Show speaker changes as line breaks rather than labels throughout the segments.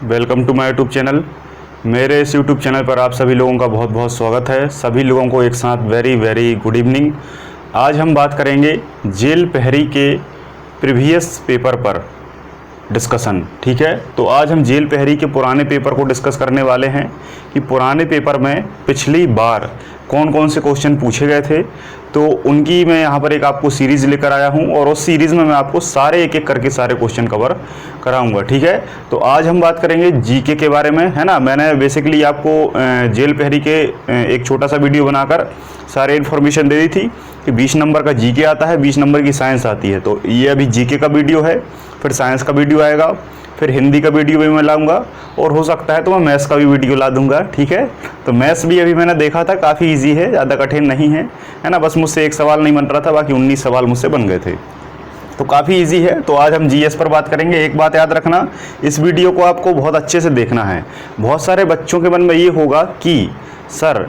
Welcome to my YouTube channel. मेरे इस YouTube channel पर आप सभी लोगों का बहुत बहुत स्वागत है। सभी लोगों को एक साथ वेरी वेरी गुड इवनिंग। आज हम बात करेंगे जेल पहरी के प्रीवियस पेपर पर डिस्कशन, ठीक है। तो आज हम जेल पहरी के पुराने पेपर को डिस्कस करने वाले हैं कि पुराने पेपर में पिछली बार कौन कौन से क्वेश्चन पूछे गए थे। तो उनकी मैं यहाँ पर एक आपको सीरीज़ लेकर आया हूँ और उस सीरीज़ में मैं आपको सारे एक एक करके सारे क्वेश्चन कवर कराऊंगा, ठीक है। तो आज हम बात करेंगे जीके के बारे में, है ना। मैंने बेसिकली आपको जेल पहरी के एक छोटा सा वीडियो बनाकर सारे इन्फॉर्मेशन दे दी थी कि 20 नंबर का जीके आता है, 20 नंबर की साइंस आती है। तो ये अभी जीके का वीडियो है, फिर साइंस का वीडियो आएगा, फिर हिंदी का वीडियो भी मैं लाऊंगा और हो सकता है तो मैं मैथ्स का भी वीडियो ला दूंगा, ठीक है। तो मैथ्स भी अभी मैंने देखा था, काफ़ी इजी है, ज़्यादा कठिन नहीं है ना। बस मुझसे एक सवाल नहीं बन रहा था, बाकी 19 सवाल मुझसे बन गए थे, तो काफ़ी इजी है। तो आज हम जीएस पर बात करेंगे। एक बात याद रखना, इस वीडियो को आपको बहुत अच्छे से देखना है। बहुत सारे बच्चों के मन में ये होगा कि सर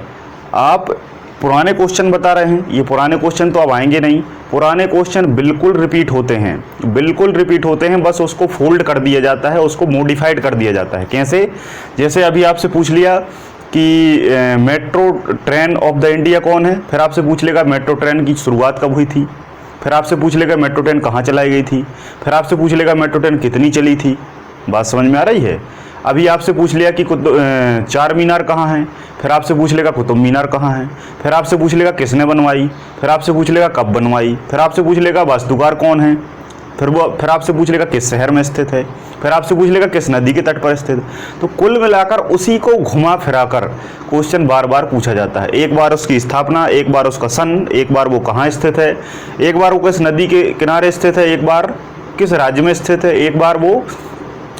आप पुराने क्वेश्चन बता रहे हैं, ये पुराने क्वेश्चन तो अब आएंगे नहीं। पुराने क्वेश्चन बिल्कुल रिपीट होते हैं, बिल्कुल रिपीट होते हैं, बस उसको फोल्ड कर दिया जाता है, उसको मॉडिफाइड कर दिया जाता है। कैसे? जैसे अभी आपसे पूछ लिया कि metro train of the India कौन है, फिर आपसे पूछ लेगा मेट्रो ट्रेन की शुरुआत कब हुई थी, फिर आपसे पूछ लेगा मेट्रो ट्रेन कहाँ चलाई गई थी, फिर आपसे पूछ लेगा मेट्रो ट्रेन कितनी चली थी। बात समझ में आ रही है? अभी आपसे पूछ लिया कि चार मीनार कहाँ हैं, फिर आपसे पूछ लेगा कुतुब मीनार कहाँ है, फिर आपसे पूछ लेगा किसने बनवाई, फिर आपसे पूछ लेगा कब बनवाई, फिर आपसे पूछ लेगा वास्तुकार कौन है, फिर आपसे पूछ लेगा किस शहर में स्थित है, फिर आपसे पूछ लेगा किस नदी के तट पर स्थित है। तो कुल मिलाकर उसी को घुमा फिराकर क्वेश्चन बार बार पूछा जाता है। एक बार उसकी स्थापना, एक बार उसका सन, एक बार वो कहाँ स्थित है, एक बार वो किस नदी के किनारे स्थित है, एक बार किस राज्य में स्थित है, एक बार वो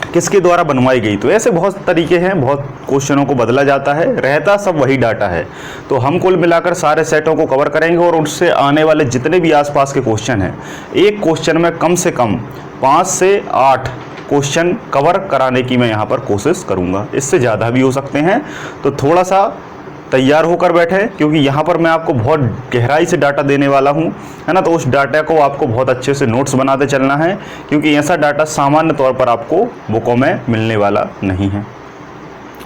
किसके द्वारा बनवाई गई। तो ऐसे बहुत तरीके हैं, बहुत क्वेश्चनों को बदला जाता है, रहता सब वही डाटा है। तो हम कुल मिलाकर सारे सेटों को कवर करेंगे और उससे आने वाले जितने भी आसपास के क्वेश्चन हैं, एक क्वेश्चन में कम से कम 5 से 8 क्वेश्चन कवर कराने की मैं यहाँ पर कोशिश करूँगा। इससे ज़्यादा भी हो सकते हैं, तो थोड़ा सा तैयार होकर बैठे, क्योंकि यहाँ पर मैं आपको बहुत गहराई से डाटा देने वाला हूँ, है ना। तो उस डाटा को आपको बहुत अच्छे से नोट्स बनाते चलना है, क्योंकि ऐसा डाटा सामान्य तौर पर आपको बुकों में मिलने वाला नहीं है।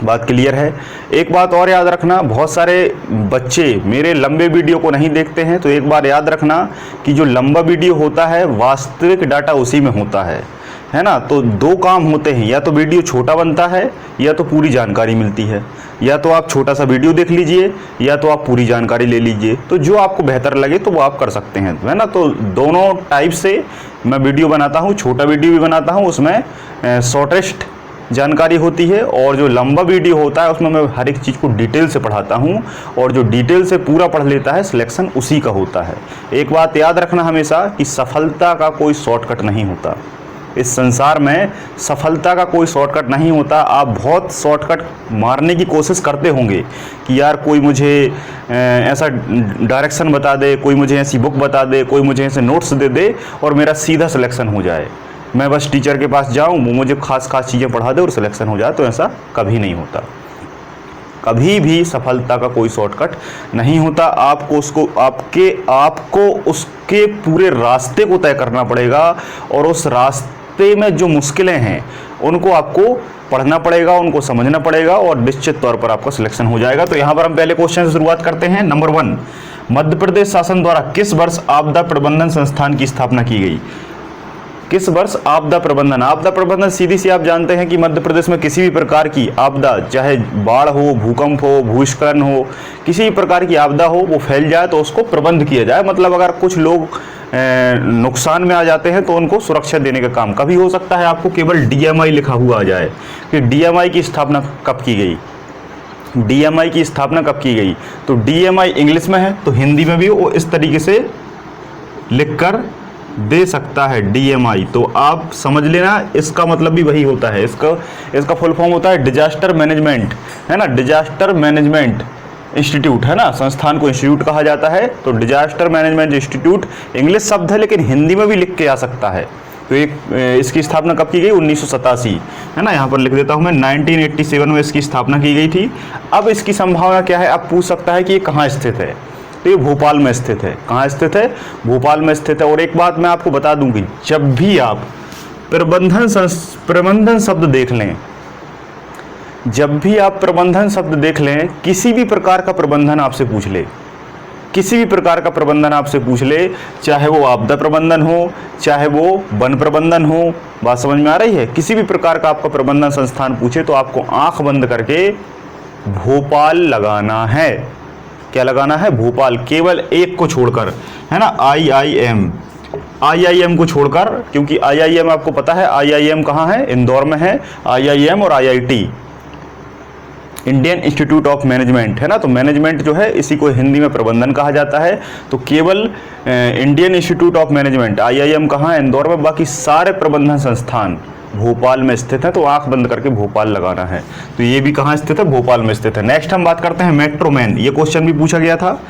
बात क्लियर है? एक बात और याद रखना, बहुत सारे बच्चे मेरे लंबे वीडियो को नहीं देखते हैं, तो एक बार याद रखना कि जो लंबा वीडियो होता है वास्तविक डाटा उसी में होता है ना। तो दो काम होते हैं, या तो वीडियो छोटा बनता है या तो पूरी जानकारी मिलती है। या तो आप छोटा सा वीडियो देख लीजिए या तो आप पूरी जानकारी ले लीजिए। तो जो आपको बेहतर लगे तो वो आप कर सकते हैं, है ना। तो दोनों टाइप से मैं वीडियो बनाता हूँ, छोटा वीडियो भी बनाता हूँ, उसमें शॉर्टेस्ट जानकारी होती है, और जो लंबा वीडियो होता है उसमें मैं हर एक चीज़ को डिटेल से पढ़ाता हूँ, और जो डिटेल से पूरा पढ़ लेता है सिलेक्शन उसी का होता है। एक बात याद रखना हमेशा कि सफलता का कोई शॉर्टकट नहीं होता। इस संसार में सफलता का कोई शॉर्टकट नहीं होता। आप बहुत शॉर्टकट मारने की कोशिश करते होंगे कि यार कोई मुझे ऐसा डायरेक्शन बता दे, कोई मुझे ऐसी बुक बता दे, कोई मुझे ऐसे नोट्स दे दे और मेरा सीधा सिलेक्शन हो जाए, मैं बस टीचर के पास जाऊं, वो मुझे खास चीज़ें पढ़ा दे और सिलेक्शन हो जाए। तो ऐसा कभी नहीं होता। कभी भी सफलता का कोई शॉर्टकट नहीं होता। आपको उसके पूरे रास्ते को तय करना पड़ेगा, और उस रास्ते में जो मुश्किलें हैं उनको आपको पढ़ना पड़ेगा, उनको समझना पड़ेगा, और निश्चित तौर पर आपका सिलेक्शन हो जाएगा। तो यहाँ पर हम पहले क्वेश्चन से शुरुआत करते हैं। नंबर 1, मध्य प्रदेश शासन द्वारा किस वर्ष आपदा प्रबंधन संस्थान की स्थापना की गई? किस वर्ष आपदा प्रबंधन? आपदा प्रबंधन सीधी सी आप जानते हैं कि मध्य प्रदेश में किसी भी प्रकार की आपदा, चाहे बाढ़ हो, भूकंप हो, भूस्खलन हो, किसी भी प्रकार की आपदा हो, वो फैल जाए तो उसको प्रबंध किया जाए। मतलब अगर कुछ लोग नुकसान में आ जाते हैं तो उनको सुरक्षा देने का काम। कभी हो सकता है आपको केवल डीएमआई लिखा हुआ आ जाए कि डीएमआई की स्थापना कब की गई, डीएमआई की स्थापना कब की गई। तो डीएमआई इंग्लिश में है तो हिंदी में भी वो इस तरीके से लिखकर दे सकता है, डीएमआई। तो आप समझ लेना, इसका मतलब भी वही होता है। इसका फुल फॉर्म होता है डिजास्टर मैनेजमेंट, है ना। डिजास्टर मैनेजमेंट इंस्टीट्यूट, है ना। संस्थान को इंस्टीट्यूट कहा जाता है। तो डिजास्टर मैनेजमेंट इंस्टीट्यूट इंग्लिश शब्द है, लेकिन हिंदी में भी लिख के आ सकता है। तो इसकी स्थापना कब की गई? 1987, है ना। यहाँ पर लिख देता हूँ मैं, 1987 में इसकी स्थापना की गई थी। अब इसकी संभावना क्या है? आप पूछ सकता है कि ये कहाँ स्थित है। तो ये भोपाल में स्थित है। कहाँ स्थित है? भोपाल में स्थित है। और एक बात मैं आपको बता दूं कि जब भी आप प्रबंधन शब्द देख लें, जब भी आप प्रबंधन शब्द देख लें, किसी भी प्रकार का प्रबंधन आपसे पूछ ले, किसी भी प्रकार का प्रबंधन आपसे पूछ ले, चाहे वो आपदा प्रबंधन हो, चाहे वो वन प्रबंधन हो, बात समझ में आ रही है, किसी भी प्रकार का आपका प्रबंधन संस्थान पूछे तो आपको आंख बंद करके भोपाल लगाना है। क्या लगाना है? भोपाल, केवल एक को छोड़कर, है ना, आईआईएम को छोड़कर, क्योंकि आईआईएम आपको पता है आईआईएम कहाँ है, इंदौर में है आईआईएम, और IIT Indian institute of management, है ना, तो मैनेजमेंट जो है इसी को हिंदी में प्रबंधन कहा जाता है। तो केवल Indian institute of management IIM कहाँ है, इंदौर में, बाकी सारे प्रबंधन संस्थान भोपाल में स्थित है। तो आंख बंद करके भोपाल लगाना है। तो ये भी कहाँ स्थित है? भोपाल में स्थित है। नेक्स्ट हम बात करते हैं मेट्रो मैन। ये क्वेश्चन भी पूछा गया था,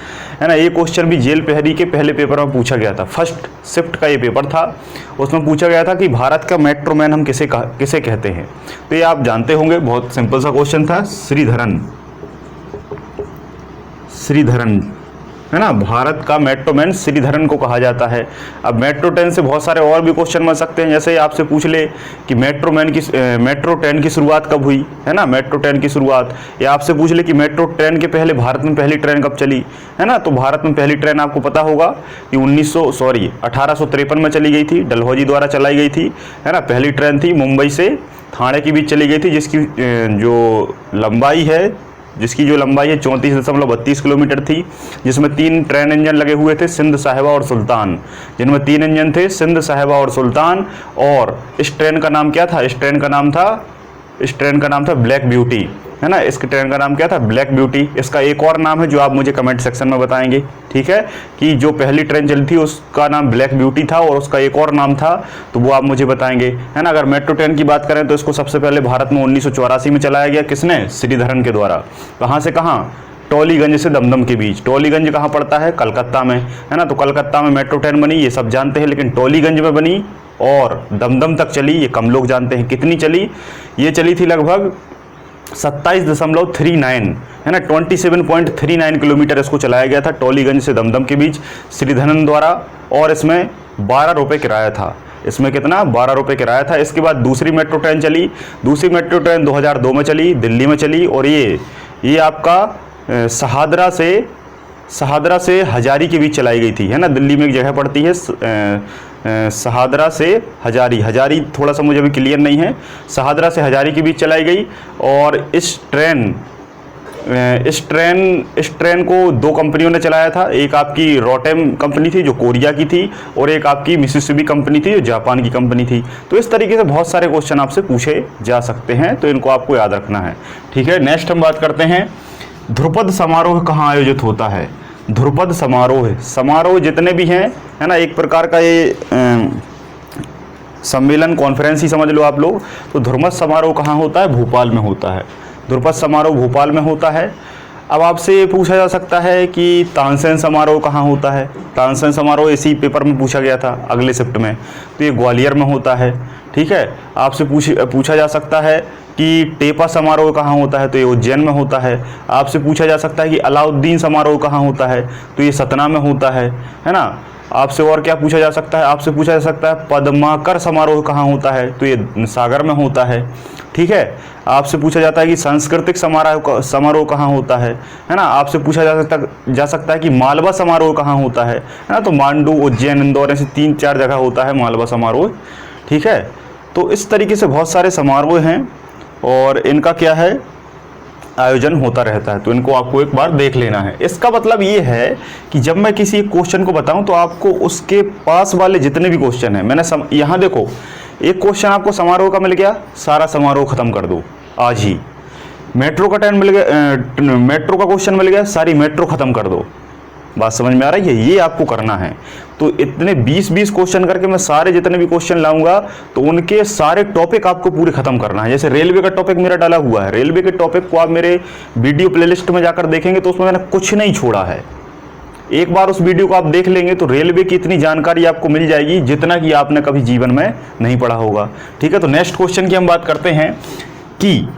है ना, ये क्वेश्चन भी जेल प्रहरी के पहले पेपर में पूछा गया था। फर्स्ट शिफ्ट का ये पेपर था, उसमें पूछा गया था कि भारत का मेट्रो मैन हम किसे कहते हैं। तो ये आप जानते होंगे, बहुत सिंपल सा क्वेश्चन था। श्रीधरन, है ना, भारत का मेट्रो मैन श्रीधरन को कहा जाता है। अब मेट्रो ट्रेन से बहुत सारे और भी क्वेश्चन बन सकते हैं, जैसे आपसे पूछ ले कि मेट्रो ट्रेन की शुरुआत कब हुई, है ना, मेट्रो ट्रेन की शुरुआत, या आपसे पूछ ले कि मेट्रो ट्रेन के पहले भारत में पहली ट्रेन कब चली, है ना, तो भारत में पहली ट्रेन आपको पता होगा कि 1853 में चली गई थी, डलहौजी द्वारा चलाई गई थी, है ना। पहली ट्रेन थी, मुंबई से ठाणे के बीच चली गई थी, जिसकी जो लंबाई है 34.32 किलोमीटर थी, जिसमें 3 ट्रेन इंजन लगे हुए थे, सिंध, साहिबा और सुल्तान, जिनमें 3 इंजन थे, सिंध, साहिबा और सुल्तान। और इस ट्रेन का नाम क्या था? इस ट्रेन का नाम था ब्लैक ब्यूटी, है ना। इस ट्रेन का नाम क्या था? Black beauty. इसका एक और नाम है जो आप मुझे कमेंट सेक्शन में बताएंगे, ठीक है, कि जो पहली ट्रेन चली थी उसका नाम ब्लैक ब्यूटी था और उसका एक और नाम था, तो वो आप मुझे बताएंगे, है ना। अगर मेट्रो ट्रेन की बात करें तो इसको सबसे पहले भारत में 1984 में चलाया गया। किसने? श्रीधरन के द्वारा। कहाँ से कहाँ? टोलीगंज से दमदम के बीच। टोलीगंज कहाँ पड़ता है? कलकत्ता में, है ना। तो कलकत्ता में मेट्रो ट्रेन बनी, ये सब जानते हैं, लेकिन टोलीगंज में बनी और दमदम तक चली, ये कम लोग जानते हैं। कितनी चली? ये चली थी लगभग 27.39, है ना, 27.39 किलोमीटर इसको चलाया गया था टोलीगंज से दमदम के बीच श्रीधरन द्वारा। और इसमें 12 रुपये किराया था। इसमें कितना? 12 रुपये किराया था। इसके बाद दूसरी मेट्रो ट्रेन चली। दूसरी मेट्रो ट्रेन 2002 में चली, दिल्ली में चली, और ये आपका शहादरा से हजारी के बीच चलाई गई थी, है ना। दिल्ली में एक जगह पड़ती है शहादरा से हजारी थोड़ा सा मुझे अभी क्लियर नहीं है। शहादरा से हजारी के बीच चलाई गई। और इस ट्रेन को 2 कंपनियों ने चलाया था। एक आपकी रोटेम कंपनी थी जो कोरिया की थी, और एक आपकी मिसिसिपी कंपनी थी जो जापान की कंपनी थी। तो इस तरीके से बहुत सारे क्वेश्चन आपसे पूछे जा सकते हैं, तो इनको आपको याद रखना है, ठीक है। नेक्स्ट हम बात करते हैं ध्रुपद समारोह कहाँ आयोजित होता है। ध्रुपद समारोह जितने भी हैं, है ना, एक प्रकार का ये सम्मेलन, कॉन्फ्रेंस ही समझ लो आप लोग। तो ध्रुपद समारोह कहाँ होता है? भोपाल में होता है। ध्रुपद समारोह भोपाल में होता है। अब आपसे ये पूछा जा सकता है कि तानसेन समारोह कहाँ होता है। तानसेन समारोह इसी पेपर में पूछा गया था अगले शिफ्ट में, तो ये ग्वालियर में होता है, ठीक है। आपसे पूछा जा सकता है कि टेपा समारोह कहाँ होता है, तो ये उज्जैन में होता है। आपसे पूछा जा सकता है कि अलाउद्दीन समारोह कहाँ होता है, तो ये सतना में होता है ना। आपसे और क्या पूछा जा सकता है? आपसे पूछा जा सकता है पद्माकर समारोह कहाँ होता है, तो ये सागर में होता है, ठीक है। आपसे पूछा जाता है कि सांस्कृतिक समारोह कहाँ होता है ना। आपसे पूछा जा सकता है कि मालवा समारोह कहाँ होता है ना। तो मांडू, उज्जैन, इंदौर, ऐसे 3-4 जगह होता है मालवा समारोह, ठीक है। तो इस तरीके से बहुत सारे समारोह हैं और इनका क्या है, आयोजन होता रहता है। तो इनको आपको एक बार देख लेना है। इसका मतलब ये है कि जब मैं किसी क्वेश्चन को बताऊं तो आपको उसके पास वाले जितने भी क्वेश्चन हैं, यहाँ देखो, एक क्वेश्चन आपको समारोह का मिल गया, सारा समारोह खत्म कर दो आज ही। मेट्रो का मेट्रो का क्वेश्चन मिल गया, सारी मेट्रो खत्म कर दो। बात समझ में आ रही है? ये आपको करना है। तो इतने 20-20 क्वेश्चन करके मैं सारे जितने भी क्वेश्चन लाऊंगा तो उनके सारे टॉपिक आपको पूरे खत्म करना है। जैसे रेलवे का टॉपिक मेरा डाला हुआ है, रेलवे के टॉपिक को आप मेरे वीडियो प्लेलिस्ट में जाकर देखेंगे तो उसमें मैंने कुछ नहीं छोड़ा है। एक बार उस वीडियो को आप देख लेंगे तो रेलवे की इतनी जानकारी आपको मिल जाएगी जितना कि आपने कभी जीवन में नहीं पढ़ा होगा, ठीक है। तो नेक्स्ट क्वेश्चन की हम बात करते हैं कि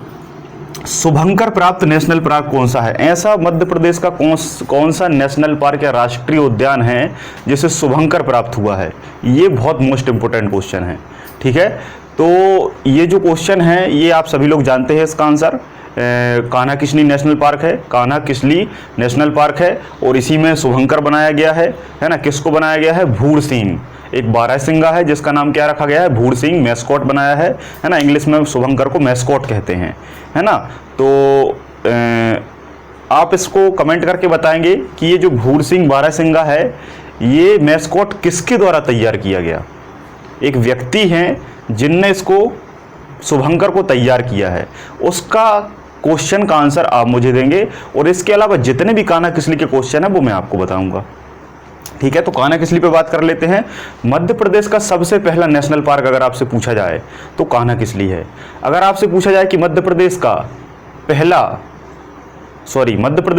शुभंकर प्राप्त नेशनल पार्क कौन सा है। ऐसा मध्य प्रदेश का कौन सा नेशनल पार्क या राष्ट्रीय उद्यान है जिसे शुभंकर प्राप्त हुआ है। ये बहुत मोस्ट इंपोर्टेंट क्वेश्चन है, ठीक है। तो ये जो क्वेश्चन है ये आप सभी लोग जानते हैं इसका answer. Kanha Kisli national park है, कान्हा किसली नेशनल पार्क है, और इसी में शुभंकर बनाया गया है ना। किसको बनाया गया है? भूर सिंह, एक बारहसिंगा है जिसका नाम क्या रखा गया है? भूर सिंह, मैस्कॉट बनाया है ना। इंग्लिश में शुभंकर को मैस्कॉट कहते हैं, है ना। तो आप इसको कमेंट करके बताएंगे कि ये जो भूर सिंह बारहसिंगा है, ये मैस्कॉट किसके द्वारा तैयार किया गया? एक व्यक्ति हैं जिनने इसको शुभंकर को तैयार किया है, उसका क्वेश्चन का आंसर आप मुझे देंगे, और इसके अलावा जितने भी कान्हा किसली के क्वेश्चन है वो मैं आपको बताऊंगा। ठीक है, तो कान्हा किसली पे बात कर लेते हैं। मध्य प्रदेश का सबसे पहला नेशनल पार्क अगर आपसे पूछा जाए तो कान्हा किसली है। अगर आपसे पूछा जाए कि मध्य प्रदेश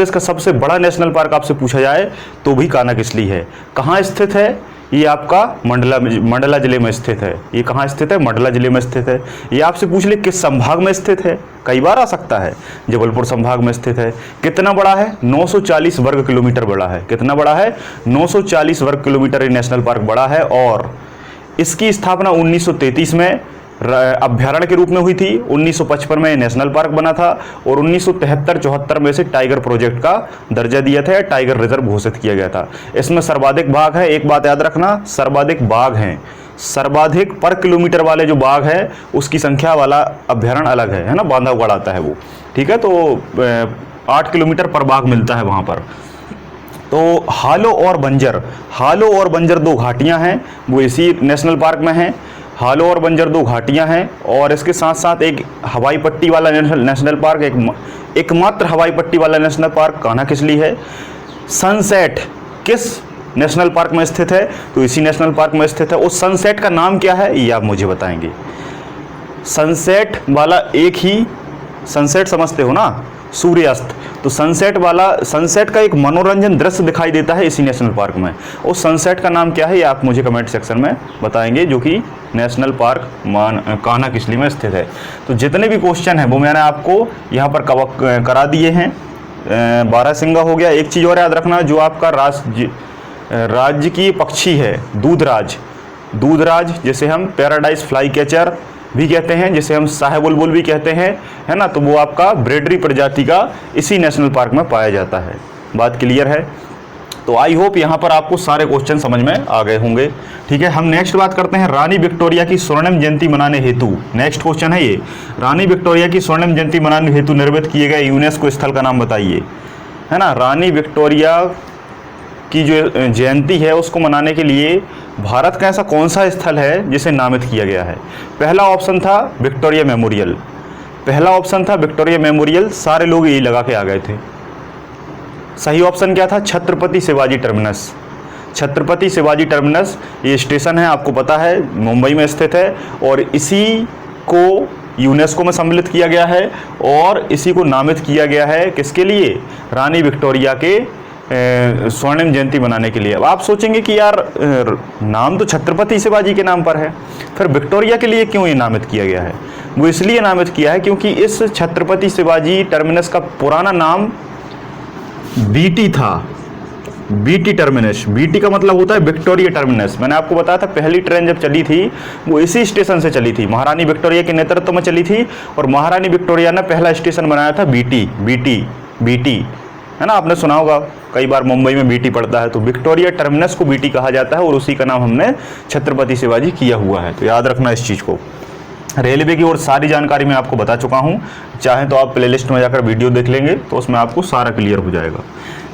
का सबसे बड़ा नेशनल पार्क आपसे पूछा जाए तो भी कान्हा किसली है। कहाँ स्थित है? ये आपका मंडला जिले में स्थित है। ये कहाँ स्थित है? मंडला जिले में स्थित है। ये आपसे पूछ ले किस संभाग में स्थित है, कई बार आ सकता है। जबलपुर संभाग में स्थित है। कितना बड़ा है? 940 वर्ग किलोमीटर बड़ा है। कितना बड़ा है? 940 वर्ग किलोमीटर ये नेशनल पार्क बड़ा है, और इसकी स्थापना 1933 में अभ्यारण्य के रूप में हुई थी। 1955 में नेशनल पार्क बना था, और 1973-74 में से टाइगर प्रोजेक्ट का दर्जा दिया था, टाइगर रिजर्व घोषित किया गया था। इसमें सर्वाधिक बाघ है, एक बात याद रखना, सर्वाधिक बाघ हैं। सर्वाधिक पर किलोमीटर वाले जो बाघ है उसकी संख्या वाला अभ्यारण्य अलग है ना, बांधवगढ़ आता है वो। ठीक है, तो 8 किलोमीटर पर बाघ मिलता है वहाँ पर। तो हालो और बंजर दो घाटियाँ हैं, वो इसी नेशनल पार्क में हैं। हालो और बंजर दो घाटियां हैं, और इसके साथ साथ एक हवाई पट्टी वाला नेशनल पार्क, एकमात्र हवाई पट्टी वाला नेशनल पार्क कान्हा किसली है। सनसेट किस नेशनल पार्क में स्थित है? तो इसी नेशनल पार्क में स्थित है। उस सनसेट का नाम क्या है ये आप मुझे बताएंगे। सनसेट वाला एक ही सनसेट समझते हो ना, सूर्यास्त, तो सनसेट का एक मनोरंजन दृश्य दिखाई देता है इसी नेशनल पार्क में। उस सनसेट का नाम क्या है ये आप मुझे कमेंट सेक्शन में बताएंगे, जो कि नेशनल पार्क कान्हा किसली में स्थित है। तो जितने भी क्वेश्चन हैं वो मैंने आपको यहाँ पर करा दिए हैं। बारहसिंगा हो गया। एक चीज़ और याद रखना, जो आपका राज्य की पक्षी है दूधराज, जिसे हम पैराडाइज फ्लाई कैचर भी कहते हैं, जिसे हम शाह बुलबुल भी कहते हैं, है ना, तो वो आपका ब्रेडरी प्रजाति का इसी नेशनल पार्क में पाया जाता है। बात क्लियर है? तो आई होप यहाँ पर आपको सारे क्वेश्चन समझ में आ गए होंगे। ठीक है, हम नेक्स्ट बात करते हैं रानी विक्टोरिया की स्वर्णिम जयंती मनाने हेतु। नेक्स्ट क्वेश्चन है ये, रानी विक्टोरिया की स्वर्णिम जयंती मनाने हेतु निर्मित किए गए यूनेस्को स्थल का नाम बताइए, है ना। रानी विक्टोरिया की जो जयंती है उसको मनाने के लिए भारत का ऐसा कौन सा स्थल है जिसे नामित किया गया है? पहला ऑप्शन था विक्टोरिया मेमोरियल, सारे लोग यही लगा के आ गए थे। सही ऑप्शन क्या था? छत्रपति शिवाजी टर्मिनस ये स्टेशन है, आपको पता है मुंबई में स्थित है, और इसी को यूनेस्को में सम्मिलित किया गया है, और इसी को नामित किया गया है किसके लिए? रानी विक्टोरिया के स्वर्णिम जयंती मनाने के लिए। अब आप सोचेंगे कि यार नाम तो छत्रपति शिवाजी के नाम पर है, फिर विक्टोरिया के लिए क्यों ये नामित किया गया है? वो इसलिए नामित किया है क्योंकि इस छत्रपति शिवाजी टर्मिनस का पुराना नाम बीटी था। बीटी टर्मिनस, बीटी का मतलब होता है विक्टोरिया टर्मिनस। मैंने आपको बताया था पहली ट्रेन जब चली थी वो इसी स्टेशन से चली थी, महारानी विक्टोरिया के नेतृत्व में चली थी, और महारानी विक्टोरिया ने पहला स्टेशन बनाया था बीटी, है ना, आपने सुना होगा कई बार मुंबई में बीटी पड़ता है, तो विक्टोरिया टर्मिनस को बीटी कहा जाता है, और उसी का नाम हमने छत्रपति शिवाजी किया हुआ है। तो याद रखना इस चीज़ को। रेलवे की और सारी जानकारी मैं आपको बता चुका हूँ, चाहे तो आप प्लेलिस्ट में जाकर वीडियो देख लेंगे तो उसमें आपको सारा क्लियर हो जाएगा।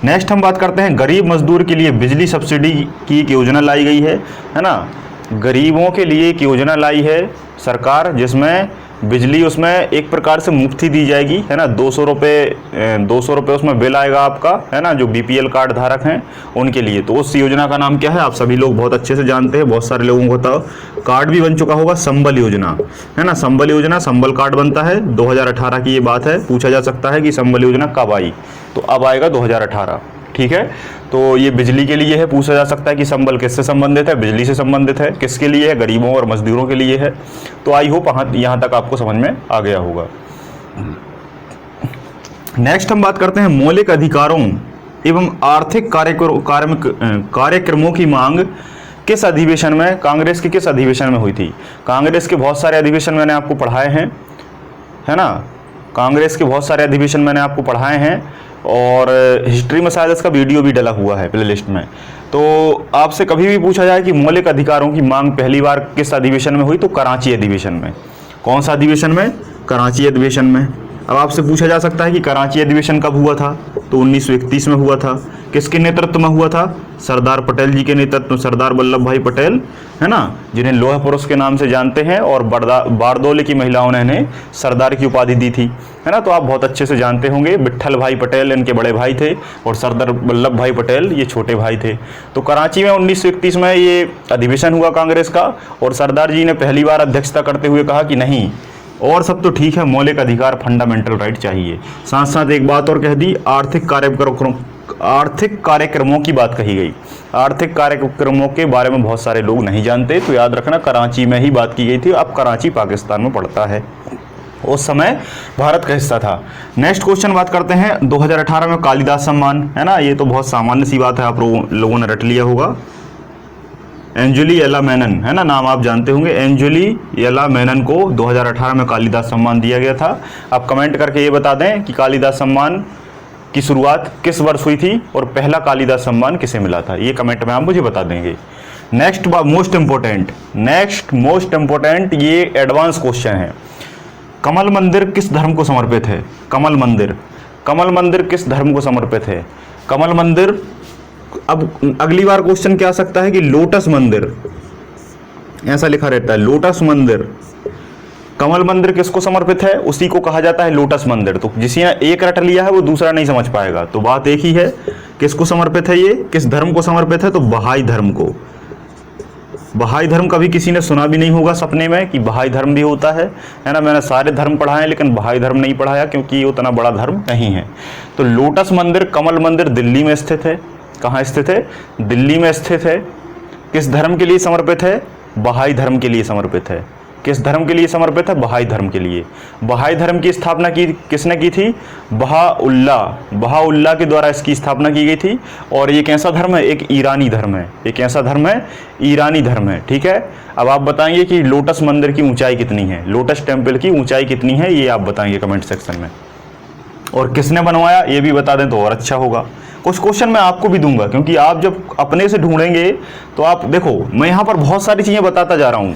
नेक्स्ट हम बात करते हैं गरीब मजदूर के लिए बिजली सब्सिडी की एक योजना लाई गई है ना। गरीबों के लिए एक योजना लाई है सरकार, जिसमें बिजली उसमें एक प्रकार से मुफ्त ही दी जाएगी, है ना। 200 रुपये उसमें बिल आएगा आपका, है ना, जो बीपीएल कार्ड धारक हैं उनके लिए। तो उस योजना का नाम क्या है आप सभी लोग बहुत अच्छे से जानते हैं, बहुत सारे लोगों को तो कार्ड भी बन चुका होगा, संबल योजना, है ना। संबल योजना, संबल कार्ड बनता है, 2018 की ये बात है। पूछा जा सकता है कि संबल योजना कब आई, तो अब आएगा 2018। ठीक है, तो ये बिजली के लिए है। पूछा जा सकता है कि संबल किससे संबंधित है? बिजली से संबंधित है। किसके लिए है? गरीबों और मजदूरों के लिए है। तो आई होप यहाँ तक आपको समझ में आ गया होगा। नेक्स्ट हम बात करते हैं मौलिक अधिकारों एवं आर्थिक कार्यक्रमों की मांग किस अधिवेशन में, कांग्रेस के किस अधिवेशन में हुई थी? कांग्रेस के बहुत सारे अधिवेशन मैंने आपको पढ़ाए हैं, है ना। कांग्रेस के बहुत सारे अधिवेशन मैंने आपको पढ़ाए हैं और हिस्ट्री में शायद इसका वीडियो भी डला हुआ है प्लेलिस्ट में। तो आपसे कभी भी पूछा जाए कि मौलिक अधिकारों की मांग पहली बार किस अधिवेशन में हुई, तो कराची अधिवेशन में। कौन सा अधिवेशन में? कराची अधिवेशन में। अब आपसे पूछा जा सकता है कि कराची अधिवेशन कब हुआ था, तो 1931 में हुआ था। किसके नेतृत्व में हुआ था? सरदार पटेल जी के नेतृत्व, सरदार वल्लभ भाई पटेल, है ना, जिन्हें लौह पुरुष के नाम से जानते हैं, और बारदौली की महिलाओं ने इन्हें सरदार की उपाधि दी थी, है ना। तो आप बहुत अच्छे से जानते होंगे, विट्ठल भाई पटेल इनके बड़े भाई थे और सरदार वल्लभ भाई पटेल ये छोटे भाई थे। तो कराची में 1931 में ये अधिवेशन हुआ कांग्रेस का, और सरदार जी ने पहली बार अध्यक्षता करते हुए कहा कि नहीं, और सब तो ठीक है, मौलिक अधिकार फंडामेंटल राइट चाहिए। साथ साथ एक बात और कह दी, आर्थिक कार्यक्रमों की बात कही गई। आर्थिक कार्यक्रमों के बारे में बहुत सारे लोग नहीं जानते, तो याद रखना कराची में ही बात की गई थी। अब कराची पाकिस्तान में पड़ता है, उस समय भारत का हिस्सा था। नेक्स्ट क्वेश्चन बात करते हैं 2018 में कालिदास सम्मान, है ना, ये तो बहुत सामान्य सी बात है, आप लोगों ने रट लिया होगा। एंजुली एला मेनन, है ना, नाम आप जानते होंगे। एंजुली एला मेनन को 2018 में कालिदास सम्मान दिया गया था। आप कमेंट करके ये बता दें कि कालिदास सम्मान की शुरुआत किस वर्ष हुई थी और पहला कालिदास सम्मान किसे मिला था, ये कमेंट में आप मुझे बता देंगे। नेक्स्ट मोस्ट इंपोर्टेंट ये एडवांस क्वेश्चन है। कमल मंदिर किस धर्म को समर्पित है? कमल मंदिर किस धर्म को समर्पित है? कमल मंदिर, अब अगली बार क्वेश्चन क्या आ सकता है कि लोटस मंदिर, ऐसा लिखा रहता है, लोटस मंदिर। कमल मंदिर किसको समर्पित है? उसी को कहा जाता है लोटस मंदिर। तो जिसने एक रट लिया है वो दूसरा नहीं समझ पाएगा, तो बात एक ही है, किसको समर्पित है ये, किस धर्म को समर्पित है? तो बहाई धर्म को। बहाई धर्म कभी किसी ने सुना भी नहीं होगा सपने में कि बहाई धर्म भी होता है ना। मैंने सारे धर्म पढ़ाए लेकिन बहाई धर्म नहीं पढ़ाया, क्योंकि ये उतना बड़ा धर्म नहीं है। तो लोटस मंदिर, कमल मंदिर दिल्ली में स्थित है। कहाँ स्थित है? दिल्ली में स्थित है। किस धर्म के लिए समर्पित है? बहाई धर्म के लिए समर्पित है। किस धर्म के लिए समर्पित है? बहाई धर्म के लिए। बहाई धर्म की स्थापना की किसने की थी? बहाउल्लाह के द्वारा इसकी स्थापना की गई थी। और ये कैसा धर्म है? एक ईरानी धर्म है। एक कैसा धर्म है? ईरानी धर्म है। ठीक है, अब आप बताएंगे कि लोटस मंदिर की ऊंचाई कितनी है, लोटस टेम्पल की ऊंचाई कितनी है, ये आप बताएंगे कमेंट सेक्शन में। और किसने बनवाया ये भी बता दें तो और अच्छा होगा। कुछ क्वेश्चन मैं आपको भी दूंगा, क्योंकि आप जब अपने से ढूंढेंगे तो आप देखो, मैं यहाँ पर बहुत सारी चीज़ें बताता जा रहा हूँ।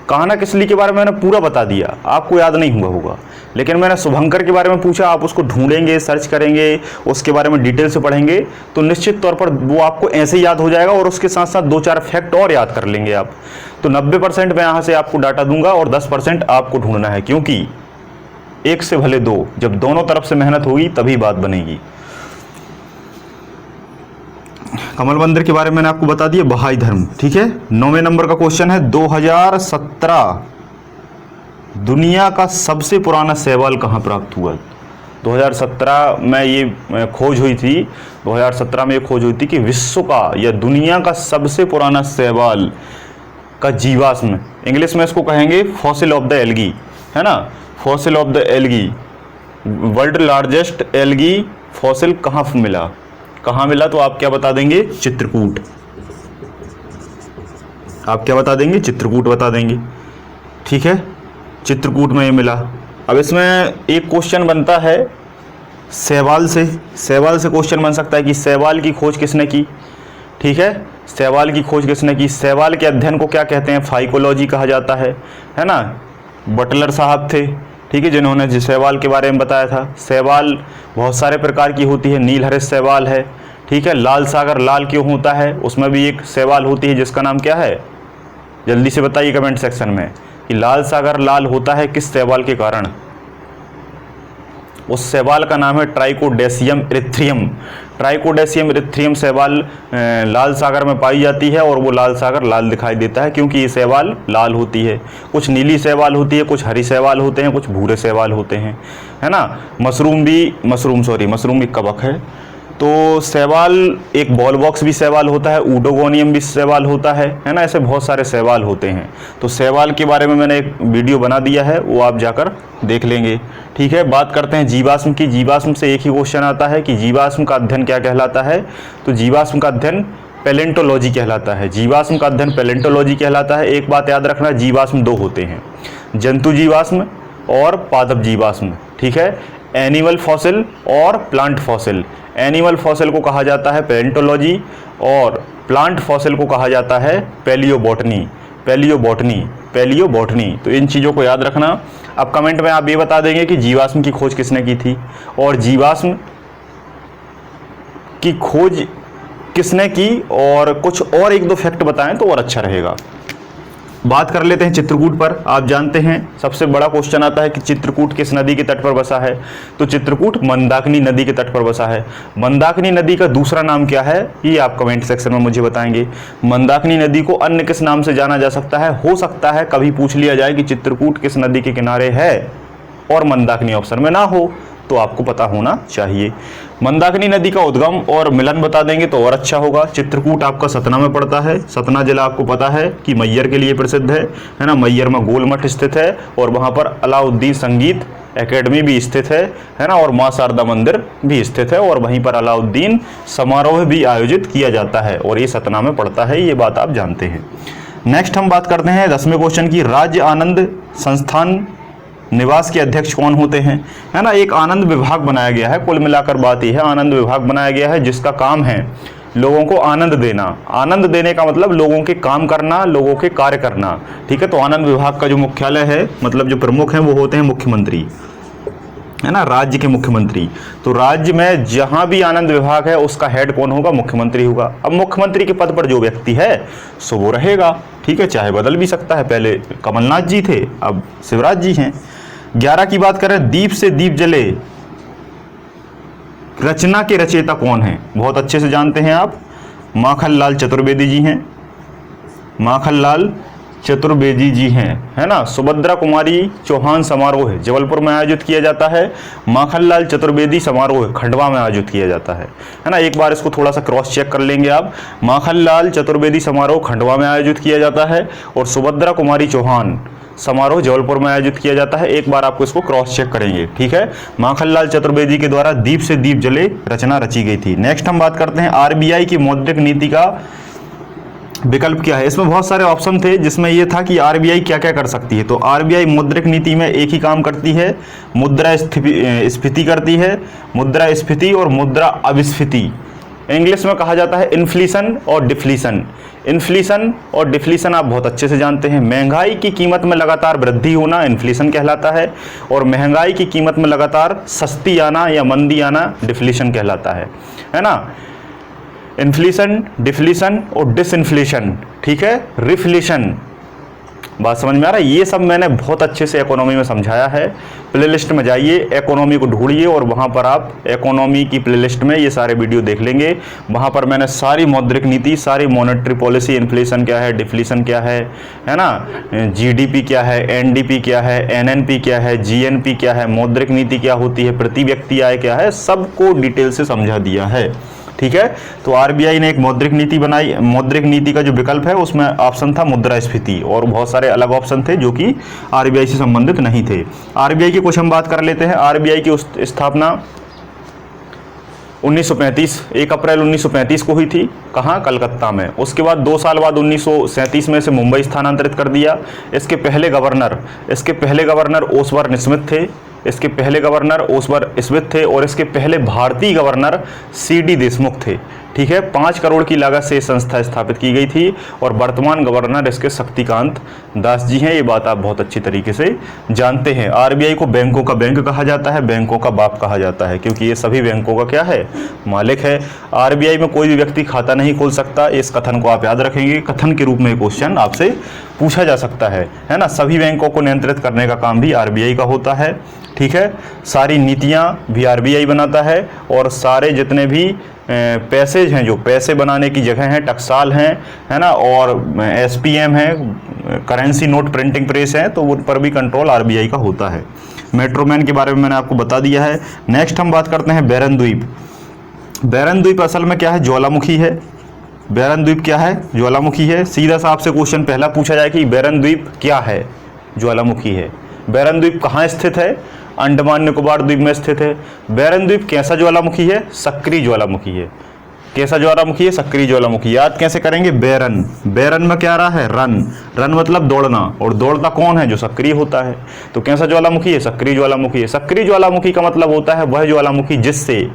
कान्हा किसली के बारे में मैंने पूरा बता दिया, आपको याद नहीं हुआ होगा, लेकिन मैंने शुभंकर के बारे में पूछा, आप उसको ढूंढेंगे, सर्च करेंगे, उसके बारे में डिटेल से पढ़ेंगे तो निश्चित तौर पर वो आपको ऐसे ही याद हो जाएगा, और उसके साथ साथ 2-4 फैक्ट और याद कर लेंगे आप। तो 90% मैं यहाँ से आपको डाटा दूंगा और 10% आपको ढूंढना है, क्योंकि एक से भले दो, जब दोनों तरफ से मेहनत होगी तभी बात बनेगी। कमल मंदिर के बारे में मैंने आपको बता दिया, बहाई धर्म। ठीक है, 9वें नंबर का क्वेश्चन है, 2017 दुनिया का सबसे पुराना शैवाल कहाँ प्राप्त हुआ? 2017 में ये खोज हुई थी, 2017 में ये खोज हुई थी कि विश्व का या दुनिया का सबसे पुराना शैवाल का जीवाश्म, इंग्लिश में इसको कहेंगे फॉसिल ऑफ द एल्गी, है ना, fossil of the algae, world largest algae fossil कहाँ मिला? कहाँ मिला? तो आप क्या बता देंगे? चित्रकूट। आप क्या बता देंगे? चित्रकूट बता देंगे। ठीक है, चित्रकूट में ये मिला। अब इसमें एक क्वेश्चन बनता है शैवाल से क्वेश्चन बन सकता है कि शैवाल की खोज किसने की? ठीक है, शैवाल की खोज किसने की? शैवाल के अध्ययन को क्या कहते हैं? फाइकोलॉजी कहा जाता है ना। बटलर साहब थे, ठीक है, जिन्होंने शैवाल के बारे में बताया था। शैवाल बहुत सारे प्रकार की होती है, नीलहरित शैवाल है, ठीक है। लाल सागर लाल क्यों होता है? उसमें भी एक शैवाल होती है जिसका नाम क्या है? जल्दी से बताइए कमेंट सेक्शन में कि लाल सागर लाल होता है किस शैवाल के कारण? उस शैवाल का नाम है ट्राइकोडेसियम इरिथ्रियम। ट्राइकोडेसियम इरिथ्रियम शैवाल लाल सागर में पाई जाती है, और वो लाल सागर लाल दिखाई देता है क्योंकि ये शैवाल लाल होती है। कुछ नीली शैवाल होती है, कुछ हरी शैवाल होते हैं, कुछ भूरे शैवाल होते हैं, है ना। मशरूम भी कवक है। तो शैवाल, एक बॉल बॉक्स भी शैवाल होता है, ऊडोगोनियम भी शैवाल होता है ना। ऐसे बहुत सारे शैवाल होते हैं। तो शैवाल के बारे में मैंने एक वीडियो बना दिया है, वो आप जाकर देख लेंगे। ठीक है, बात करते हैं जीवाश्म की। जीवाश्म से एक ही क्वेश्चन आता है कि जीवाश्म का अध्ययन क्या कहलाता है? तो जीवाश्म का अध्ययन पैलेंटोलॉजी कहलाता है। जीवाश्म का अध्ययन पैलेंटोलॉजी कहलाता है। एक बात याद रखना, जीवाश्म दो होते हैं, जंतु जीवाश्म और पादप जीवाश्म। ठीक है, एनिमल फॉसिल और प्लांट फॉसिल। एनिमल फॉसिल को कहा जाता है पैलेंटोलॉजी और प्लांट फॉसिल को कहा जाता है पैलियोबॉटनी। पैलियोबॉटनी। तो इन चीज़ों को याद रखना। अब कमेंट में आप ये बता देंगे कि जीवाश्म की खोज किसने की थी और जीवाश्म की खोज किसने की, और कुछ और एक दो फैक्ट बताएं तो और अच्छा रहेगा। बात कर लेते हैं चित्रकूट पर। आप जानते हैं सबसे बड़ा क्वेश्चन आता है कि चित्रकूट किस नदी के तट पर बसा है, तो चित्रकूट मंदाकिनी नदी के तट पर बसा है। मंदाकिनी नदी का दूसरा नाम क्या है, ये आप कमेंट सेक्शन में मुझे बताएंगे। मंदाकिनी नदी को अन्य किस नाम से जाना जा सकता है? हो सकता है कभी पूछ लिया जाए कि चित्रकूट किस नदी के किनारे है और मंदाकिनी ऑप्शन में ना हो, तो आपको पता होना चाहिए। मंदाकिनी नदी का उद्गम और मिलन बता देंगे तो और अच्छा होगा। चित्रकूट आपका सतना में पड़ता है। सतना जिला आपको पता है कि मैयर के लिए प्रसिद्ध है ना। मैयर में गोल मठ स्थित है और वहाँ पर अलाउद्दीन संगीत एकेडमी भी स्थित है ना, और माँ शारदा मंदिर भी स्थित है, और वहीं पर अलाउद्दीन समारोह भी आयोजित किया जाता है, और ये सतना में पड़ता है, ये बात आप जानते हैं। नेक्स्ट हम बात करते हैं 10वें क्वेश्चन की। राज्य आनंद संस्थान निवास के अध्यक्ष कौन होते हैं, है ना। एक आनंद विभाग बनाया गया है, कुल मिलाकर बात यह है, आनंद विभाग बनाया गया है जिसका काम है लोगों को आनंद देना। आनंद देने का मतलब लोगों के काम करना, लोगों के कार्य करना, ठीक है। तो आनंद विभाग का जो मुख्यालय है, मतलब जो प्रमुख हैं वो होते हैं मुख्यमंत्री, है ना, राज्य के मुख्यमंत्री। तो राज्य में जहां भी आनंद विभाग है उसका हेड कौन होगा? मुख्यमंत्री होगा। अब मुख्यमंत्री के पद पर जो व्यक्ति है सो वो रहेगा, ठीक है, चाहे बदल भी सकता है। पहले कमलनाथ जी थे, अब शिवराज जी हैं। 11 की बात करें, दीप से दीप जले रचना के रचयिता कौन है? बहुत अच्छे से जानते हैं आप, माखनलाल चतुर्वेदी जी हैं। माखनलाल चतुर्वेदी जी हैं, है ना। सुभद्रा कुमारी चौहान समारोह जबलपुर में आयोजित किया जाता है। माखनलाल चतुर्वेदी समारोह खंडवा में आयोजित किया जाता है ना। एक बार इसको थोड़ा सा क्रॉस चेक कर लेंगे आप। माखनलाल चतुर्वेदी समारोह खंडवा में आयोजित किया जाता है और सुभद्रा कुमारी चौहान समारोह जबलपुर में आयोजित किया जाता है। एक बार आपको इसको क्रॉस चेक करेंगे, ठीक है। माखनलाल चतुर्वेदी के द्वारा दीप से दीप जले रचना रची गई थी। नेक्स्ट हम बात करते हैं आरबीआई की मौद्रिक नीति का विकल्प क्या है। इसमें बहुत सारे ऑप्शन थे जिसमें यह था कि आरबीआई क्या क्या कर सकती है। तो आरबीआई मौद्रिक नीति में एक ही काम करती है, मुद्रा स्फीति करती है, मुद्रा स्फीति और मुद्रा अभिस्फीति। इंग्लिश में कहा जाता है इन्फ्लेशन और डिफ्लेशन। इन्फ्लेशन और डिफ्लेशन आप बहुत अच्छे से जानते हैं। महंगाई की कीमत में लगातार वृद्धि होना इन्फ्लेशन कहलाता है, और महंगाई की कीमत में लगातार सस्ती आना या मंदी आना डिफ्लेशन कहलाता है ना। इन्फ्लेशन, डिफ्लेशन और डिसइन्फ्लेशन, ठीक है, रिफ्लेशन। बात समझ में आ रहा है? ये सब मैंने बहुत अच्छे से इकोनॉमी में समझाया है। प्लेलिस्ट में जाइए, इकोनॉमी को ढूंढिए और वहाँ पर आप इकोनॉमी की प्लेलिस्ट में ये सारे वीडियो देख लेंगे। वहाँ पर मैंने सारी मौद्रिक नीति, सारी मॉनेटरी पॉलिसी, इन्फ्लेशन क्या है, डिफ्लेशन क्या है ना, जीडीपी क्या है, एनडीपी क्या है, एनएनपी क्या है, जीएनपी क्या है, मौद्रिक नीति क्या होती है, प्रति व्यक्ति आय क्या है, सबको डिटेल से समझा दिया है, ठीक है। तो आरबीआई ने एक मौद्रिक नीति बनाई। मौद्रिक नीति का जो विकल्प है उसमें ऑप्शन था मुद्रास्फीति, और बहुत सारे अलग ऑप्शन थे जो कि आरबीआई से संबंधित नहीं थे। आरबीआई की कुछ हम बात कर लेते हैं। आरबीआई की स्थापना 1935 1 अप्रैल 1935 को हुई थी। कहाँ? कलकत्ता में। उसके बाद 2 साल बाद 1937 में से मुंबई स्थानांतरित कर दिया। इसके पहले गवर्नर ओसबर्न स्मिथ थे। और इसके पहले भारतीय गवर्नर सीडी देशमुख थे, ठीक है। 5 करोड़ की लागत से संस्था स्थापित की गई थी और वर्तमान गवर्नर इसके शक्तिकांत दास जी हैं। ये बात आप बहुत अच्छी तरीके से जानते हैं। आरबीआई को बैंकों का बैंक कहा जाता है, बैंकों का बाप कहा जाता है, क्योंकि ये सभी बैंकों का क्या है? मालिक है। आरबीआई में कोई भी व्यक्ति खाता नहीं खोल सकता। इस कथन को आप याद रखेंगे। कथन के रूप में क्वेश्चन आपसे पूछा जा सकता है ना। सभी बैंकों को नियंत्रित करने का काम भी आरबीआई का होता है, ठीक है। सारी नीतियां भी आरबीआई बनाता है, और सारे जितने भी पैसेज हैं, जो पैसे बनाने की जगह हैं, टकसाल हैं, है ना, और एसपीएम है, करेंसी नोट प्रिंटिंग प्रेस है, तो उन पर भी कंट्रोल आरबीआई का होता है। मेट्रोमैन के बारे में मैंने आपको बता दिया है। नेक्स्ट हम बात करते हैं बैरन द्वीप। बैरन द्वीप असल में क्या है? ज्वालामुखी है। बैरन द्वीप क्या है? ज्वालामुखी है। सीधा सा आपसे क्वेश्चन पहला पूछा जाए कि बैरन द्वीप क्या है? ज्वालामुखी है। बैरन द्वीप कहाँ स्थित है? अंडमान निकोबार द्वीप में स्थित है। बैरन द्वीप कैसा ज्वालामुखी है? सक्रिय ज्वालामुखी है। कैसा ज्वालामुखी है? सक्रिय ज्वालामुखी। याद कैसे करेंगे? बेरन। बेरन में क्या आ रहा है? रन। रन मतलब दौड़ना, और दौड़ता कौन है? जो सक्रिय होता है। तो कैसा ज्वालामुखी है? सक्रिय ज्वालामुखी है। सक्रिय ज्वालामुखी का मतलब होता है वह ज्वालामुखी जिससे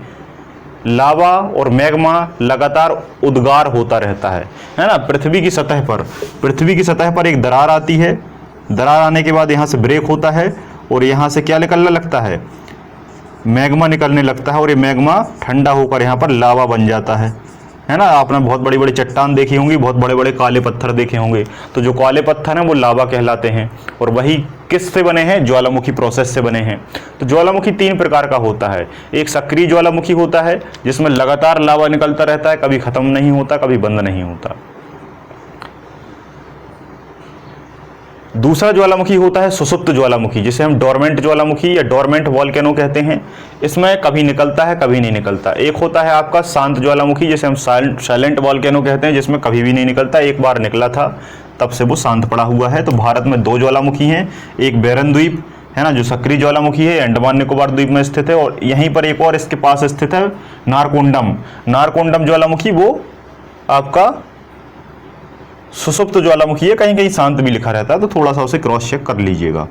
लावा और मैग्मा लगातार उद्गार होता रहता है ना। पृथ्वी की सतह पर एक दरार आती है, दरार आने के बाद यहाँ से ब्रेक होता है और यहाँ से क्या निकलने लगता है? मैग्मा निकलने लगता है, और ये मैग्मा ठंडा होकर यहाँ पर लावा बन जाता है ना। आपने बहुत बड़ी बड़ी चट्टान देखी होंगी, बहुत बड़े बड़े काले पत्थर देखे होंगे, तो जो काले पत्थर हैं वो लावा कहलाते हैं, और वही किस से बने हैं? ज्वालामुखी प्रोसेस से बने हैं। तो ज्वालामुखी 3 प्रकार का होता है। एक सक्रिय ज्वालामुखी होता है जिसमें लगातार लावा निकलता रहता है, कभी खत्म नहीं होता, कभी बंद नहीं होता। दूसरा ज्वालामुखी होता है सुषुप्त ज्वालामुखी, जिसे हम डोरमेंट ज्वालामुखी या डोरमेंट वॉल्केनो कहते हैं। इसमें कभी निकलता है, कभी नहीं निकलता। एक होता है आपका शांत ज्वालामुखी, जिसे हम साइलेंट वॉल्केनो कहते हैं, जिसमें कभी भी नहीं निकलता। एक बार निकला था, तब से वो शांत पड़ा हुआ है। तो भारत में 2 ज्वालामुखी हैं, एक बेरन द्वीप है ना, जो सक्रिय ज्वालामुखी है, अंडमान निकोबार द्वीप में स्थित है, और यहीं पर एक और इसके पास स्थित है नारकोंडम। नारकोंडम ज्वालामुखी वो आपका सुषुप्त ज्वालामुखी है, कहीं कहीं शांत भी लिखा रहता है, तो थोड़ा सा उसे क्रॉस चेक कर लीजिएगा।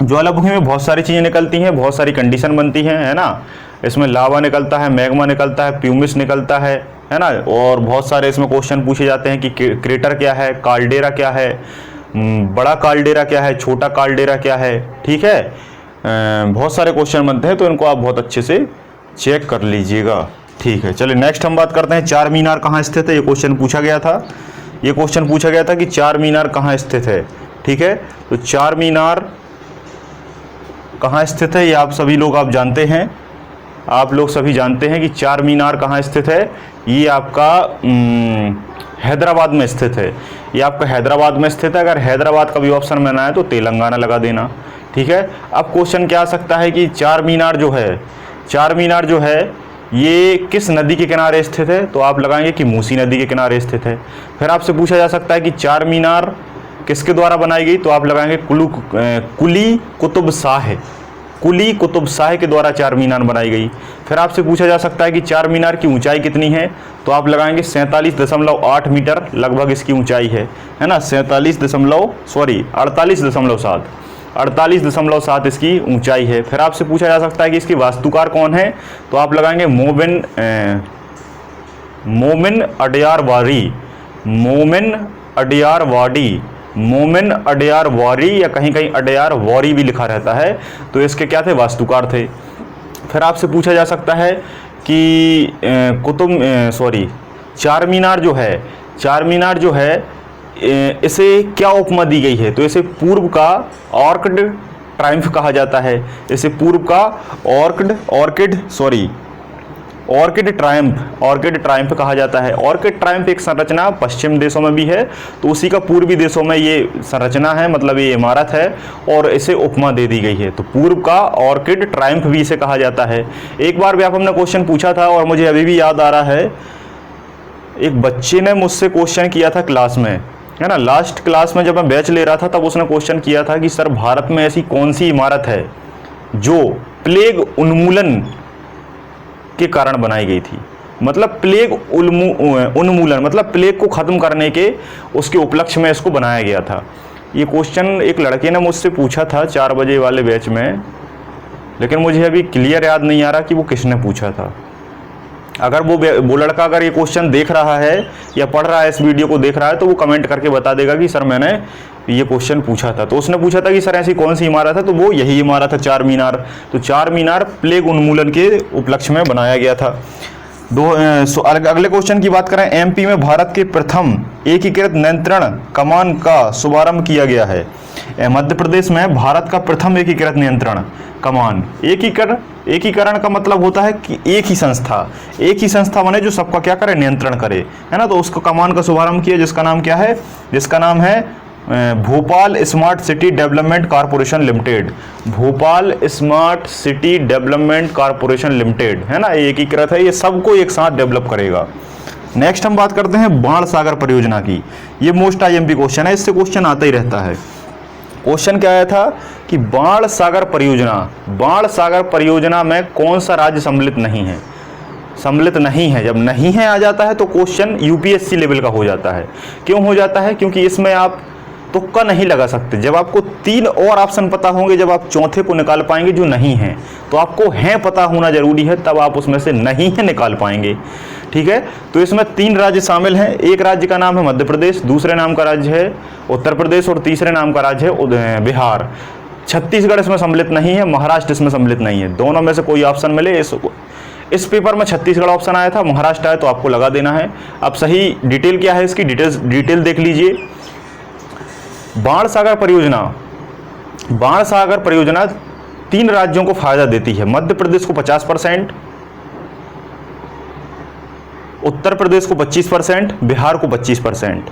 ज्वालामुखी में बहुत सारी चीज़ें निकलती हैं, बहुत सारी कंडीशन बनती हैं, है ना। इसमें लावा निकलता है, मैग्मा निकलता है, प्यूमिस निकलता है ना। और बहुत सारे इसमें क्वेश्चन पूछे जाते हैं कि क्रेटर क्या है, काल्डेरा क्या है, बड़ा काल्डेरा क्या है, छोटा काल्डेरा क्या है, ठीक है। बहुत सारे क्वेश्चन बनते हैं, तो इनको आप बहुत अच्छे से चेक कर लीजिएगा, ठीक है। चलिए नेक्स्ट हम बात करते हैं चार मीनार कहाँ स्थित है। ये क्वेश्चन पूछा गया था, ये क्वेश्चन पूछा गया था कि चार मीनार कहाँ स्थित है, ठीक है। तो चार मीनार कहाँ स्थित है, ये आप सभी लोग आप जानते हैं, आप लोग सभी जानते हैं कि चार मीनार कहाँ स्थित है। ये आपका हैदराबाद में स्थित है, ये आपका हैदराबाद में स्थित है। अगर हैदराबाद का भी ऑप्शन में ना है तो तेलंगाना लगा देना, ठीक है। अब क्वेश्चन क्या आ सकता है कि चार मीनार जो है, चार मीनार जो है ये किस नदी के किनारे स्थित है, तो आप लगाएंगे कि मूसी नदी के किनारे स्थित है। फिर आपसे पूछा जा सकता है कि चार मीनार किसके द्वारा बनाई गई, तो आप लगाएंगे कुली कुतुब शाह, कुली कुतुब शाह के द्वारा चार मीनार बनाई गई। फिर आपसे पूछा जा सकता है कि चार मीनार की ऊंचाई कितनी है, तो आप लगाएंगे 47.8 मीटर लगभग इसकी ऊंचाई है ना। 48.7 इसकी ऊंचाई है। फिर आपसे पूछा जा सकता है कि इसकी वास्तुकार कौन है, तो आप लगाएंगे मोमिन अडियार वारी या कहीं कहीं अडियार वारी भी लिखा रहता है, तो इसके क्या थे, वास्तुकार थे। फिर आपसे पूछा जा सकता है कि चार मीनार जो है इसे क्या उपमा दी गई है, तो इसे पूर्व का ऑर्किड ट्रायम्फ कहा जाता है। इसे पूर्व का ऑर्किड ट्रायम्फ कहा जाता है। ऑर्किड ट्रायम्फ एक संरचना पश्चिम देशों में भी है, तो उसी का पूर्वी देशों में ये संरचना है, मतलब ये इमारत है, और इसे उपमा दे दी गई है। तो पूर्व का ऑर्किड ट्रायम्फ भी इसे कहा जाता है। एक बार भी आप हमने क्वेश्चन पूछा था और मुझे अभी भी याद आ रहा है, एक बच्चे ने मुझसे क्वेश्चन किया था क्लास में, है ना, लास्ट क्लास में जब मैं बैच ले रहा था तब उसने क्वेश्चन किया था कि सर भारत में ऐसी कौन सी इमारत है जो प्लेग उन्मूलन के कारण बनाई गई थी। मतलब प्लेग उन्मूलन मतलब प्लेग को ख़त्म करने के उसके उपलक्ष्य में इसको बनाया गया था। ये क्वेश्चन एक लड़के ने मुझसे पूछा था 4 बजे वाले बैच में, लेकिन मुझे अभी क्लियर याद नहीं आ रहा कि वो किसने पूछा था। अगर वो लड़का अगर ये क्वेश्चन देख रहा है या पढ़ रहा है, इस वीडियो को देख रहा है, तो वो कमेंट करके बता देगा कि सर मैंने ये क्वेश्चन पूछा था। तो उसने पूछा था कि सर ऐसी कौन सी इमारत है, तो वो यही इमारत है चार मीनार। तो चार मीनार प्लेग उन्मूलन के उपलक्ष्य में बनाया गया था। अगले क्वेश्चन की बात करें, एमपी में भारत के प्रथम एकीकृत नियंत्रण कमान का शुभारंभ किया गया है। मध्य प्रदेश में भारत का प्रथम एकीकृत नियंत्रण कमान। एकीकरण का मतलब होता है कि एक ही संस्था बने जो सबका क्या करे, नियंत्रण करे, है ना। तो उसको कमान का शुभारंभ किया, जिसका नाम क्या है, जिसका नाम है Bhopal smart city development corporation limited. Bhopal smart city development corporation limited, है ना, एकीकृत है, ये सबको एक साथ डेवलप करेगा। नेक्स्ट हम बात करते हैं बाण सागर परियोजना की। ये मोस्ट आईएमपी क्वेश्चन है, इससे क्वेश्चन आता ही रहता है। क्वेश्चन क्या आया था कि बाण सागर परियोजना में कौन सा राज्य सम्मिलित नहीं है। सम्मिलित नहीं है। जब नहीं है आ जाता है तो क्वेश्चन यूपीएससी लेवल का हो जाता है। क्यों हो जाता है? क्योंकि इसमें आप तुक्का नहीं लगा सकते। जब आपको 3 और ऑप्शन पता होंगे, जब आप चौथे को निकाल पाएंगे जो नहीं है, तो आपको है पता होना जरूरी है, तब आप उसमें से नहीं है निकाल पाएंगे। ठीक है, तो इसमें 3 राज्य शामिल हैं। एक राज्य का नाम है मध्य प्रदेश, दूसरे नाम का राज्य है उत्तर प्रदेश और तीसरे नाम का राज्य है बिहार। छत्तीसगढ़ इसमें सम्मिलित नहीं है, महाराष्ट्र इसमें सम्मिलित नहीं है। दोनों में से कोई ऑप्शन मिले। इस पेपर में छत्तीसगढ़ ऑप्शन आया था, महाराष्ट्र आया तो आपको लगा देना है। अब सही डिटेल क्या है इसकी, डिटेल देख लीजिए। बाण सागर परियोजना 3 राज्यों को फायदा देती है। मध्य प्रदेश को 50%, उत्तर प्रदेश को 25%, बिहार को 25%।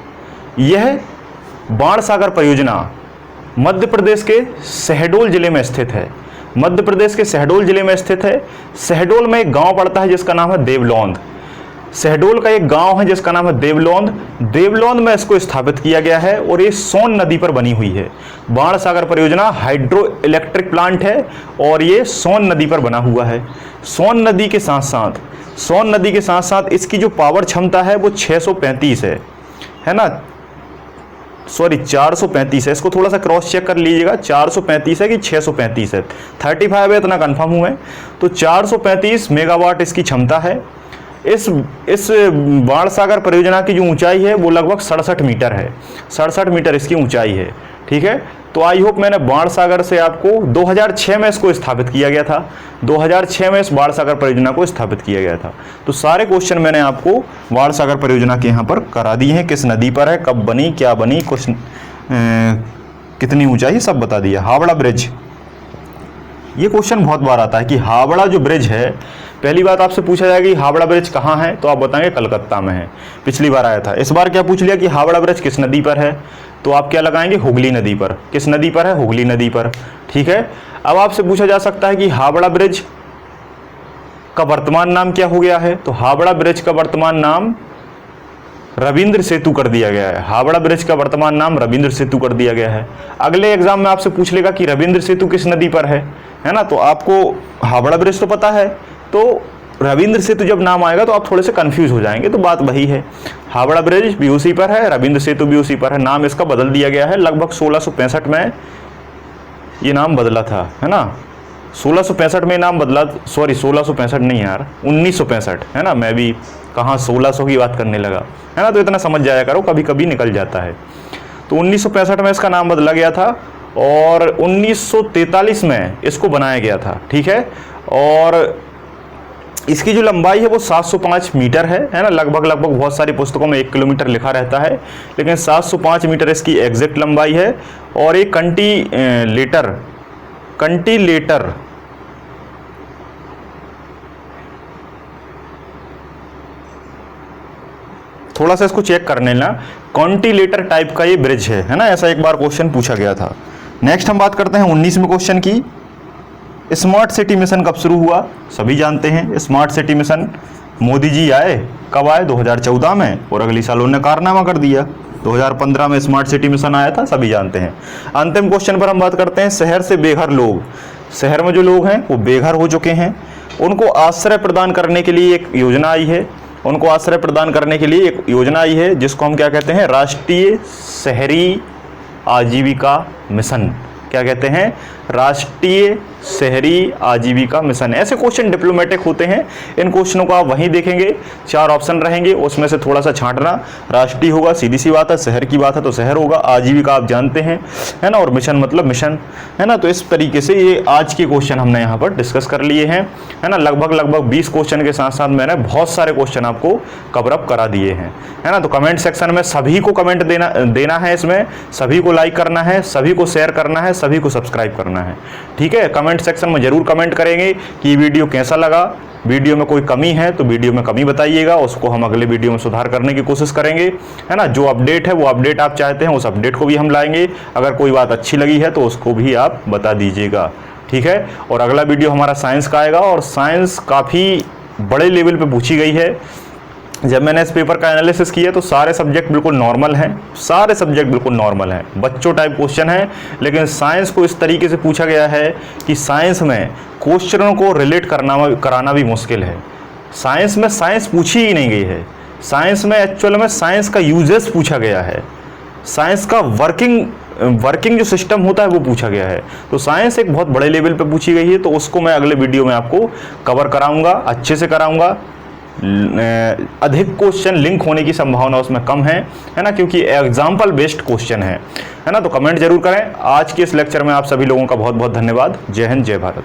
यह बाण सागर परियोजना मध्य प्रदेश के शहडोल जिले में स्थित है। मध्य प्रदेश के शहडोल जिले में स्थित है। शहडोल में एक गांव पड़ता है जिसका नाम है देवलोंद। शहडोल का एक गांव है जिसका नाम है देवलोंद। देवलोंद में इसको स्थापित किया गया है और ये सोन नदी पर बनी हुई है। बाण सागर परियोजना हाइड्रो इलेक्ट्रिक प्लांट है और ये सोन नदी पर बना हुआ है। सोन नदी के साथ साथ इसकी जो पावर क्षमता है वो 635 है ना, सॉरी 435 है। इसको थोड़ा सा क्रॉस चेक कर लीजिएगा, 435 है कि 635 है, 35 है, इतना कंफर्म हूँ मैं। तो 435 मेगावाट इसकी क्षमता है। इस बाण सागर परियोजना की जो ऊंचाई है वो लगभग 67 मीटर है। 67 मीटर इसकी ऊंचाई है। ठीक है, तो आई होप मैंने बाण सागर से आपको 2006 में इसको स्थापित किया गया था। 2006 में इस बाण सागर परियोजना को स्थापित किया गया था। तो सारे क्वेश्चन मैंने आपको बाण सागर परियोजना के यहाँ पर करा दिए हैं। किस नदी पर है, कब बनी, क्या बनी, कुछ कितनी ऊंचाई, सब बता दिया। हावड़ा ब्रिज, ये क्वेश्चन बहुत बार आता है कि हावड़ा जो ब्रिज है, पहली बात आपसे पूछा जाएगा कि हावड़ा ब्रिज कहाँ है, तो आप बताएंगे कलकत्ता में है। पिछली बार आया था। इस बार क्या पूछ लिया कि हावड़ा ब्रिज किस नदी पर है, तो आप क्या लगाएंगे, हुगली नदी पर। किस नदी पर है, हुगली नदी पर। ठीक है, अब आपसे पूछा जा सकता है कि हावड़ा ब्रिज का वर्तमान नाम क्या हो गया है, तो हावड़ा ब्रिज का वर्तमान नाम रविंद्र सेतु कर दिया गया है। हावड़ा ब्रिज का वर्तमान नाम रविंद्र सेतु कर दिया गया है। अगले एग्जाम में आपसे पूछ लेगा कि रविंद्र सेतु किस नदी पर है ना, तो आपको हावड़ा ब्रिज तो पता है, तो रविंद्र सेतु जब नाम आएगा तो आप थोड़े से कंफ्यूज हो जाएंगे। तो बात वही है, हावड़ा ब्रिज भी उसी पर है, रविंद्र सेतु भी उसी पर है। नाम इसका बदल दिया गया है, लगभग 1665 में ये नाम बदला था, है ना। 1665 में नाम बदला, सॉरी 1665 नहीं यार, 1965 है ना। मैं भी कहाँ 1600 की बात करने लगा, है ना। तो इतना समझ जाया करो, कभी कभी निकल जाता है। तो 1965 में इसका नाम बदला गया था और 1943 में इसको बनाया गया था। ठीक है, और इसकी जो लंबाई है वो 705 मीटर है ना। लगभग बहुत सारी पुस्तकों में 1 किलोमीटर लिखा रहता है, लेकिन 705 मीटर इसकी एग्जैक्ट लंबाई है। और एक कंटीलेटर थोड़ा सा इसको चेक कर लेना, कॉन्टिलेटर टाइप का ये ब्रिज है ना। ऐसा एक बार क्वेश्चन पूछा गया था। नेक्स्ट हम बात करते हैं 19वें क्वेश्चन की। स्मार्ट सिटी मिशन कब शुरू हुआ, सभी जानते हैं। Smart city mission Modi ji आए, कब आए, 2014 में, और अगली साल उन्होंने कारनामा कर दिया। 2015 में स्मार्ट सिटी मिशन आया था, सभी जानते हैं। अंतिम क्वेश्चन पर हम बात करते हैं शहर से बेघर लोग। शहर में जो लोग हैं वो बेघर हो चुके हैं, उनको आश्रय प्रदान करने के लिए एक योजना आई है। उनको आश्रय प्रदान करने के लिए एक योजना आई है जिसको हम क्या कहते हैं, राष्ट्रीय शहरी आजीविका मिशन। क्या कहते हैं, राष्ट्रीय शहरी आजीविका मिशन। ऐसे क्वेश्चन डिप्लोमेटिक होते हैं, इन क्वेश्चनों को आप वहीं देखेंगे। 4 ऑप्शन रहेंगे, उसमें से थोड़ा सा छांटना। राष्ट्रीय होगा, सीधी सी बात है, शहर की बात है तो शहर होगा, आजीविका आप जानते हैं, है ना, और मिशन मतलब मिशन, है ना। तो इस तरीके से ये आज के क्वेश्चन हमने यहाँ पर डिस्कस कर लिए हैं, है ना। लगभग 20 क्वेश्चन के साथ साथ मैंने बहुत सारे क्वेश्चन आपको कवर अप करा दिए हैं, है ना। तो कमेंट सेक्शन में सभी को कमेंट देना है, इसमें सभी को लाइक करना है, सभी को शेयर करना है, सभी को सब्सक्राइब करना है। ठीक है, कमेंट सेक्शन में जरूर कमेंट करेंगे कि वीडियो कैसा लगा। वीडियो में कोई कमी है तो वीडियो में कमी बताइएगा, उसको हम अगले वीडियो में सुधार करने की कोशिश करेंगे, है ना। जो अपडेट है वो अपडेट आप चाहते हैं, उस अपडेट को भी हम लाएंगे। अगर कोई बात अच्छी लगी है तो उसको भी आप बता दीजिएगा। ठीक है, और अगला वीडियो हमारा साइंस का आएगा, और साइंस काफ़ी बड़े लेवल पे पूछी गई है। जब मैंने इस पेपर का एनालिसिस किया तो सारे सब्जेक्ट बिल्कुल नॉर्मल हैं, सारे सब्जेक्ट बिल्कुल नॉर्मल हैं, बच्चों टाइप क्वेश्चन है। लेकिन साइंस को इस तरीके से पूछा गया है कि साइंस में क्वेश्चनों को रिलेट कराना भी मुश्किल है। साइंस में साइंस पूछी ही नहीं गई है। साइंस में एक्चुअल में साइंस का यूजेस पूछा गया है, साइंस का वर्किंग जो सिस्टम होता है वो पूछा गया है। तो साइंस एक बहुत बड़े लेवल पे पूछी गई है, तो उसको मैं अगले वीडियो में आपको कवर कराऊंगा, अच्छे से कराऊंगा। अधिक क्वेश्चन लिंक होने की संभावना उसमें कम है ना, क्योंकि एग्जाम्पल बेस्ड क्वेश्चन है ना। तो कमेंट जरूर करें। आज के इस लेक्चर में आप सभी लोगों का बहुत बहुत धन्यवाद। जय हिंद, जय भारत।